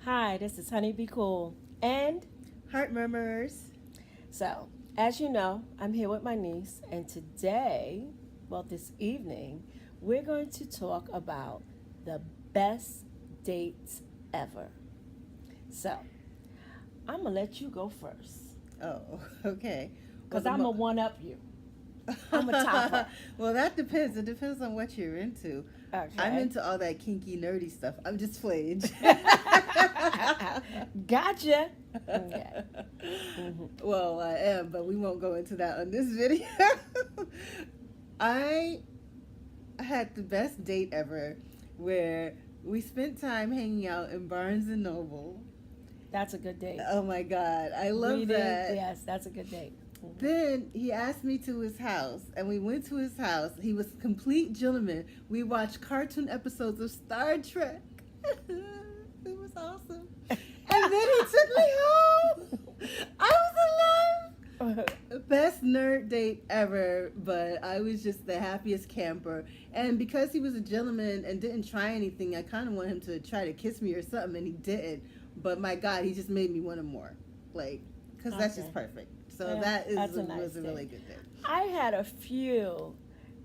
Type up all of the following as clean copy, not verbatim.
Hi, this is HunyBCool. And Heart murmurs. so, as you know, I'm here with my niece, and today, well, this evening, we're going to talk about the best dates ever. So, I'm going to let you go first Oh, okay. Well, because I'm going to one up you. I'm a topper. well, that depends. It depends on what you're into. I'm Okay. into all that kinky, nerdy stuff. I'm just playing. Gotcha. Okay. hmm well, I am, but we won't go into that on this video. I had the best date ever where we spent time hanging out in Barnes and Noble. That's a good date. Oh my God, I love Reading, that. yes, that's a good date. Then he asked me to his house, and we went to his house. He was a complete gentleman. We watched cartoon episodes of Star Trek. It was awesome. And then he took me home. I was in love. Best nerd date ever, but I was just the happiest camper. And because he was a gentleman and didn't try anything, I kind of want him to try to kiss me or something, and he didn't. But my God, he just made me want him more. Like, because that's just perfect. So Yeah, that is that's a nice was a really date. good day. I had a few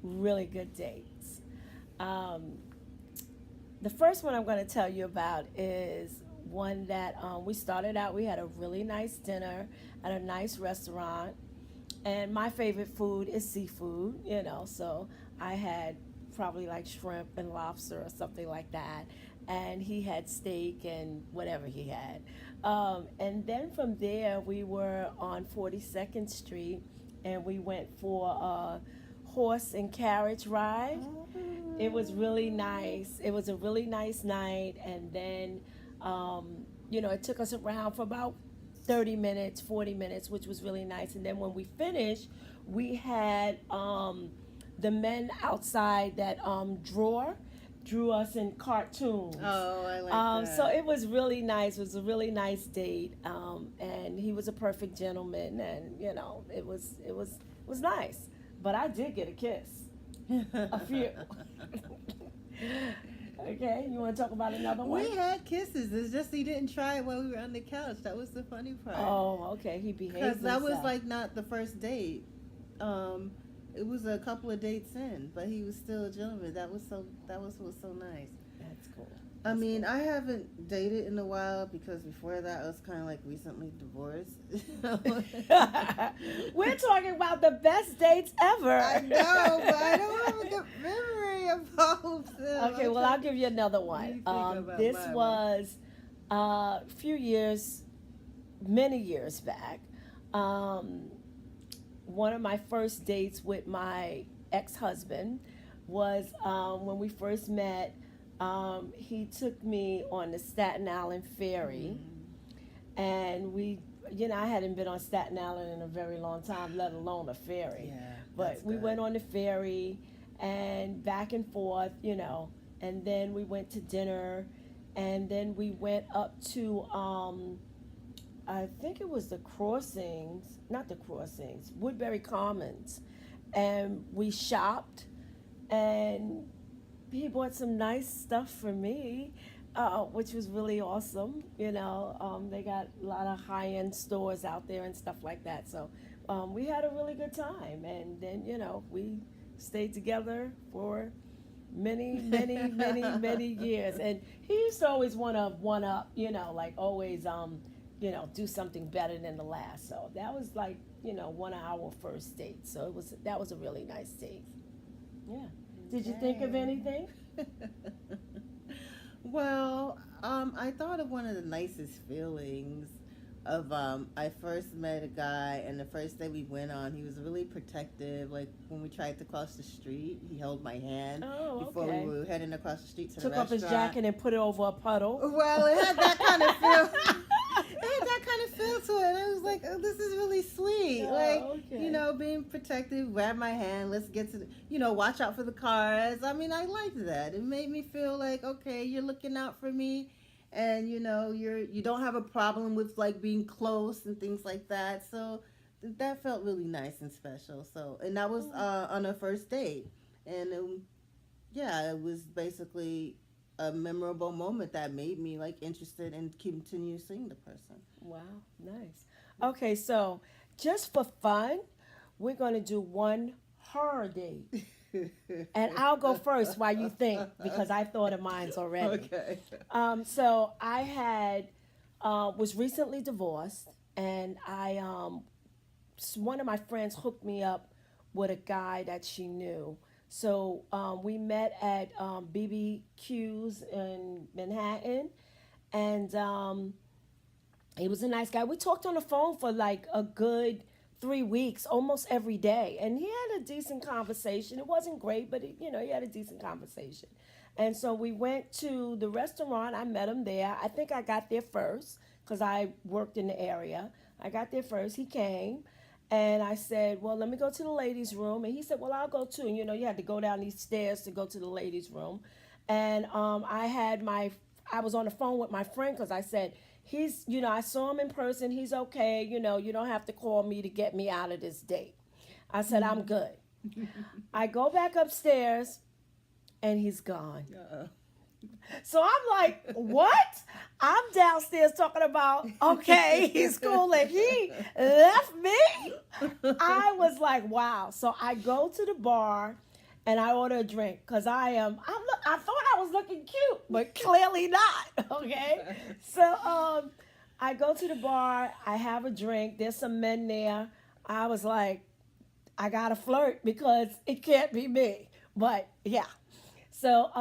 really good dates. Um, the first one I'm going to tell you about is one that we started out. We had a really nice dinner at a nice restaurant, and my favorite food is seafood. So I had probably like shrimp and lobster or something like that, and he had steak and whatever he had. And then from there, we were on 42nd Street, and we went for a horse and carriage ride. It was really nice. It was a really nice night, and then, it took us around for about 30 minutes, 40 minutes, which was really nice. And then when we finished, we had the men outside that drew us in cartoons. Oh, I like So that. it was really nice. It was a really nice date, and he was a perfect gentleman, and it was nice. But I did get a kiss, a few. Okay, you want to talk about another one? We had kisses. It's just he didn't try it while we were on the couch. That was the funny part. Oh, okay. He behaved Because that was himself. like not the first date. Um, it was a couple of dates in, but he was still a gentleman. That was so nice. That's cool. I That's mean, cool. I haven't dated in a while because before that I was kind of like recently divorced. We're talking about the best dates ever. I know, but I don't have a good memory of all of them. Okay, well, I'll give you another Let me one. think about This my one. was a few years, many years back. Um, One of my first dates with my ex-husband was when we first met. He took me on the Staten Island ferry, and I hadn't been on Staten Island in a very long time, let alone a ferry. Yeah, But that's we good. went on the ferry and back and forth, and then we went to dinner, and then we went up to, I think it was the crossings, not the crossings, Woodbury Commons, and we shopped, and he bought some nice stuff for me, which was really awesome. They got a lot of high end stores out there and stuff like that. So we had a really good time. And then, we stayed together for many, many, many, many years. And he used to always want to one up, like always, do something better than the last. So that was like, one of our first dates. So that was a really nice date. Yeah. Did you think of Okay. anything? Well, I thought of one of the nicest feelings of I first met a guy, and the first day we went on, he was really protective. Like when we tried to cross the street, he held my hand Oh, before okay. we were heading across the street to the Took off his restaurant. jacket and put it over a puddle. Well, it had that kind of feel. It had that kind of feel to it. I was like, oh, this is really sweet. Like, Oh, okay. being protective, grab my hand, let's get to watch out for the cars. I mean, I liked that. It made me feel like, okay, you're looking out for me, and you don't have a problem with like being close and things like that. So that felt really nice and special. So, and that was on a first date, and yeah, it was basically a memorable moment that made me like interested in continue seeing the person. Wow, nice. Okay, so just for fun, we're going to do one horror date. And I'll go first while you think because I thought of mine's already. Okay. So I was recently divorced, and one of my friends hooked me up with a guy that she knew. So we met at BBQ's in Manhattan, and he was a nice guy. We talked on the phone for like a good 3 weeks, almost every day, and he had a decent conversation. It wasn't great, but he had a decent conversation. And so we went to the restaurant. I met him there. I think I got there first because I worked in the area. I got there first. He came. And I said, well, let me go to the ladies' room. And he said, well, I'll go too. And, you had to go down these stairs to go to the ladies' room. And I was on the phone with my friend because I said, I saw him in person. He's okay. You don't have to call me to get me out of this date. I said, I'm good. I go back upstairs and he's gone. Uh-oh. So I'm like, what? I'm downstairs talking about, okay, he's cool and he left me. I was like, wow. So I go to the bar and I order a drink because I thought I was looking cute, but clearly not. Okay. So I go to the bar, I have a drink, there's some men there. I was like, I gotta flirt because it can't be me. But yeah. So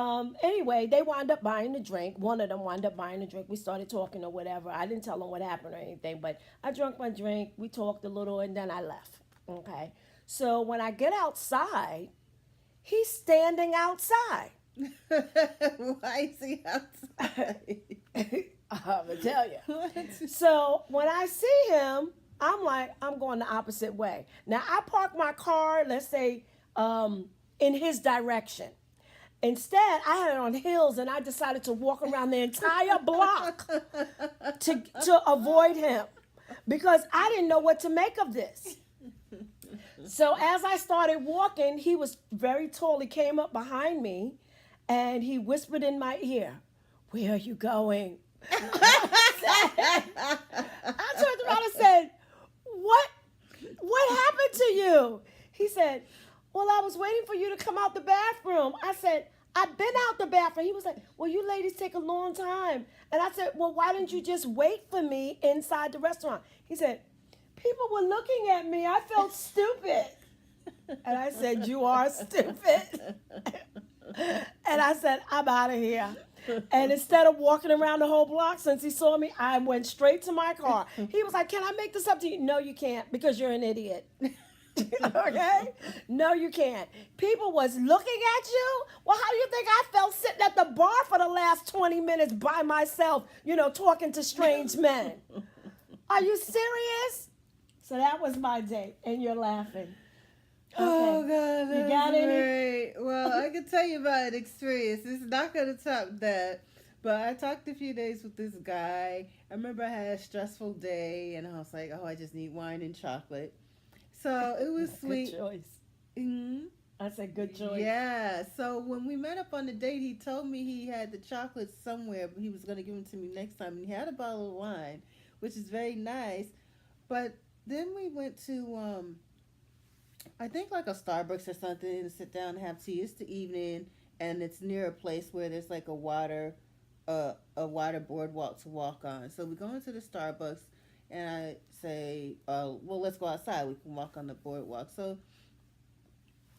anyway, they wound up buying a drink. One of them wound up buying a drink. We started talking or whatever. I didn't tell them what happened or anything, but I drank my drink. We talked a little, and then I left. Okay. So when I get outside, he's standing outside. Why is he outside? I'm gonna tell you. What? So when I see him, I'm like, I'm going the opposite way. Now I park my car, let's say, in his direction. Instead, I had it on hills, and I decided to walk around the entire block to avoid him because I didn't know what to make of this. So as I started walking, he was very tall. He came up behind me, and he whispered in my ear, "Where are you going?" I turned around and said, What happened to you?" He said, "Well, I was waiting for you to come out the bathroom." I said, "I've been out the bathroom." He was like, "Well, you ladies take a long time." And I said, "Well, why didn't you just wait for me inside the restaurant?" He said, "People were looking at me. I felt stupid." And I said, "You are stupid." And I said, "I'm out of here." And instead of walking around the whole block, since he saw me, I went straight to my car. He was like, "Can I make this up to you?" "No, you can't because you're an idiot." Okay? No, you can't. People was looking at you. Well, how do you think I felt sitting at the bar for the last 20 minutes by myself, talking to strange men? Are you serious? So that was my date, and you're laughing. Okay. Oh God, You got any? great. Well, I can tell you about an experience. It's not gonna top that. But I talked a few days with this guy. I remember I had a stressful day, and I was like, "Oh, I just need wine and chocolate." So it was sweet. Good choice. Mm-hmm. I said good choice. Yeah. So when we met up on the date, he told me he had the chocolates somewhere, but he was gonna give them to me next time. And he had a bottle of wine, which is very nice. But then we went to I think like a Starbucks or something to sit down and have tea. It's the evening, and it's near a place where there's like a water boardwalk to walk on. So we go into the Starbucks, and I say, well, let's go outside. We can walk on the boardwalk. So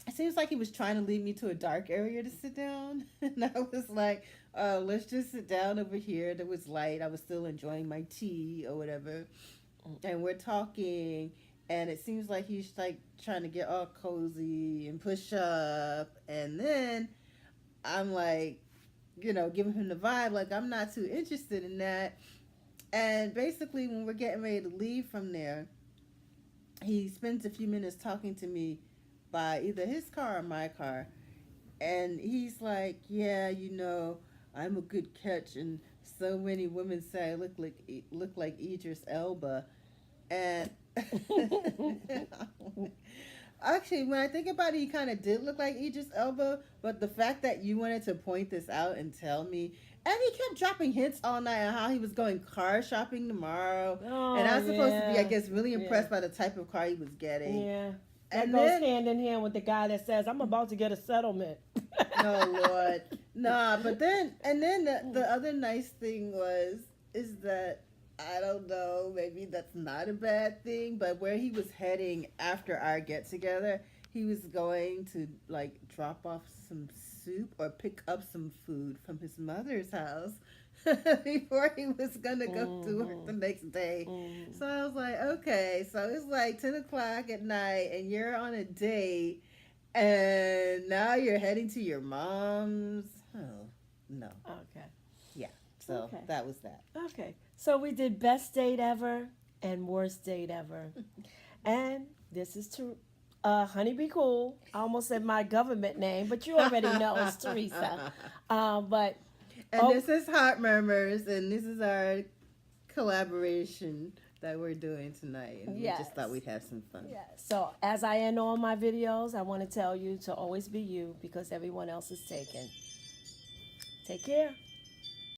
it seems like he was trying to lead me to a dark area to sit down. And I was like, let's just sit down over here. There was light. I was still enjoying my tea or whatever. And we're talking, and it seems like he's like trying to get all cozy and push up. And then I'm like, giving him the vibe, like I'm not too interested in that. And basically, when we're getting ready to leave from there, he spends a few minutes talking to me by either his car or my car. And he's like, "Yeah, I'm a good catch, and so many women say I look like Idris Elba." And Actually, when I think about it, he kind of did look like Idris Elba, but the fact that you wanted to point this out and tell me, and he kept dropping hints all night on how he was going car shopping tomorrow, and I Oh was supposed to be, I yeah, guess, really yeah, impressed by the type of car he was getting. yeah. That And goes then, hand in hand with the guy that says, "I'm about to get a settlement." no Lord, nah. But then, and then the other nice thing is that I don't know, maybe that's not a bad thing, but where he was heading after our get together, he was going to like drop off some soup or pick up some food from his mother's house before he was gonna go to work the next day. Mhm. So I was like, okay, so it's like 10 o'clock at night and you're on a date and now you're heading to your mom's. Oh, no. Okay. Yeah. So Okay. that was that. Okay. So we did best date ever and worst date ever, and this is to HunyBCool. I almost said my government name, but you already know it's Teresa. But And oh, this is Heart Murmurs, and this is our collaboration that we're doing tonight. And we just thought yes. we'd have some fun. Yeah. So as I end all my videos, I want to tell you to always be you because everyone else is taken. Take care.